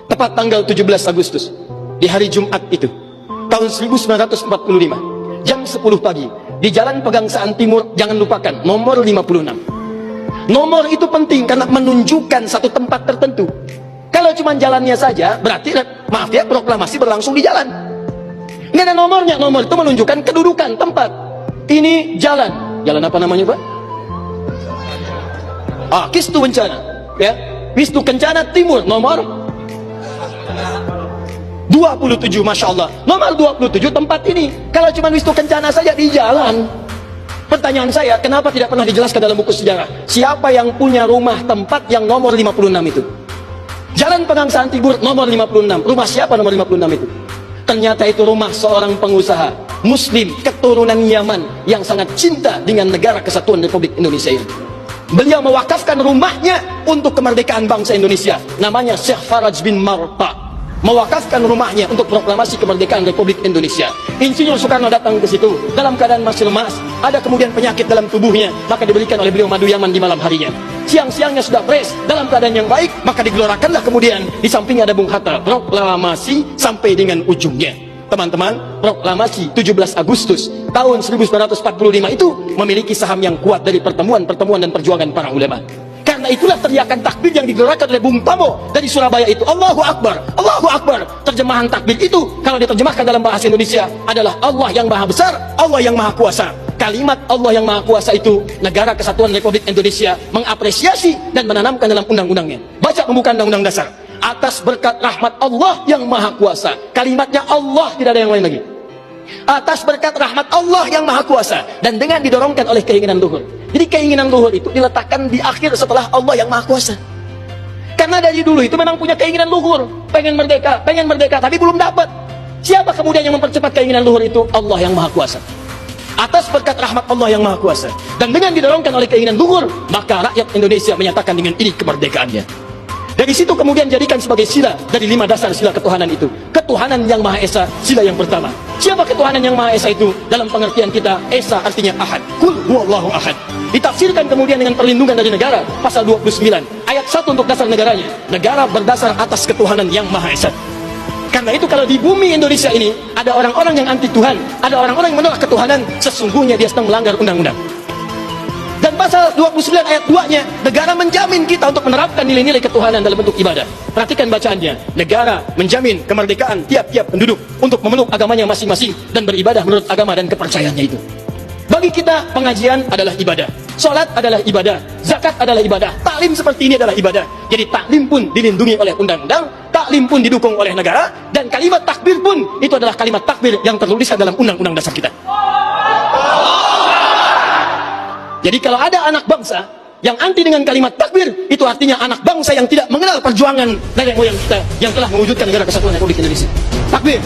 Tepat tanggal 17 Agustus, di hari Jumat itu, tahun 1945, jam 10 pagi, di Jalan Pegangsaan Timur, jangan lupakan, nomor 56. Nomor itu penting karena menunjukkan satu tempat tertentu. Kalau cuma jalannya saja, berarti, maaf ya, proklamasi berlangsung di jalan. Nggak ada nomornya, nomor itu menunjukkan kedudukan tempat. Ini jalan. Jalan apa namanya, Pak? Kistu Kencana, ya. Wisnu Kencana Timur, nomor 27, Masya Allah. Nomor 27 tempat ini. Kalau cuma Wisnu Kencana saja di jalan. Pertanyaan saya, kenapa tidak pernah dijelaskan dalam buku sejarah? Siapa yang punya rumah tempat yang nomor 56 itu? Jalan Pegangsaan Timur nomor 56. Rumah siapa nomor 56 itu? Ternyata itu rumah seorang pengusaha Muslim keturunan Yaman yang sangat cinta dengan negara kesatuan Republik Indonesia ini. Beliau mewakafkan rumahnya untuk kemerdekaan bangsa Indonesia. Namanya Syekh Faraj bin Marta. Mewakafkan rumahnya untuk proklamasi kemerdekaan Republik Indonesia. Insinyur Soekarno datang ke situ dalam keadaan masih lemas, ada kemudian penyakit dalam tubuhnya, maka diberikan oleh beliau madu Yaman di malam harinya. Siang-siangnya sudah fresh, dalam keadaan yang baik, maka digelorakanlah kemudian di sampingnya ada Bung Hatta, proklamasi sampai dengan ujungnya. Teman-teman, proklamasi 17 Agustus tahun 1945 itu memiliki saham yang kuat dari pertemuan-pertemuan dan perjuangan para ulama. Karena itulah teriakan takbir yang digelorakan oleh Bung Tomo dari Surabaya itu, Allahu Akbar, Allahu Akbar. Terjemahan takbir itu kalau diterjemahkan dalam bahasa Indonesia adalah Allah yang maha besar, Allah yang maha kuasa. Kalimat Allah yang maha kuasa itu Negara Kesatuan Republik Indonesia mengapresiasi dan menanamkan dalam undang-undangnya. Baca pembukaan Undang-Undang Dasar. Atas berkat rahmat Allah yang maha kuasa. Kalimatnya Allah, tidak ada yang lain lagi. Atas berkat rahmat Allah yang maha kuasa, dan dengan didorongkan oleh keinginan luhur. Jadi keinginan luhur itu diletakkan di akhir setelah Allah yang maha kuasa. Karena dari dulu itu memang punya keinginan luhur, pengen merdeka, tapi belum dapat. Siapa kemudian yang mempercepat keinginan luhur itu? Allah yang maha kuasa. Atas berkat rahmat Allah yang maha kuasa, dan dengan didorongkan oleh keinginan luhur, maka rakyat Indonesia menyatakan dengan ini kemerdekaannya. Dari situ kemudian jadikan sebagai sila dari 5 dasar sila ketuhanan itu. Ketuhanan yang Maha Esa, sila yang pertama. Siapa ketuhanan yang Maha Esa itu? Dalam pengertian kita, Esa artinya Ahad. Kul huwallahu ahad. Ditafsirkan kemudian dengan perlindungan dari negara, pasal 29, ayat 1 untuk dasar negaranya. Negara berdasar atas ketuhanan yang Maha Esa. Karena itu kalau di bumi Indonesia ini ada orang-orang yang anti Tuhan, ada orang-orang yang menolak ketuhanan, sesungguhnya dia sedang melanggar undang-undang. Dan pasal 29 ayat 2-nya, negara menjamin kita untuk menerapkan nilai-nilai ketuhanan dalam bentuk ibadah. Perhatikan bacaannya. Negara menjamin kemerdekaan tiap-tiap penduduk untuk memeluk agamanya masing-masing dan beribadah menurut agama dan kepercayaannya itu. Bagi kita, pengajian adalah ibadah. Sholat adalah ibadah. Zakat adalah ibadah. Taklim seperti ini adalah ibadah. Jadi taklim pun dilindungi oleh undang-undang, taklim pun didukung oleh negara, dan kalimat takbir pun itu adalah kalimat takbir yang tertulis dalam undang-undang dasar kita. Jadi kalau ada anak bangsa yang anti dengan kalimat takbir, itu artinya anak bangsa yang tidak mengenal perjuangan nenek moyang kita yang telah mewujudkan negara kesatuan Republik Indonesia. Takbir.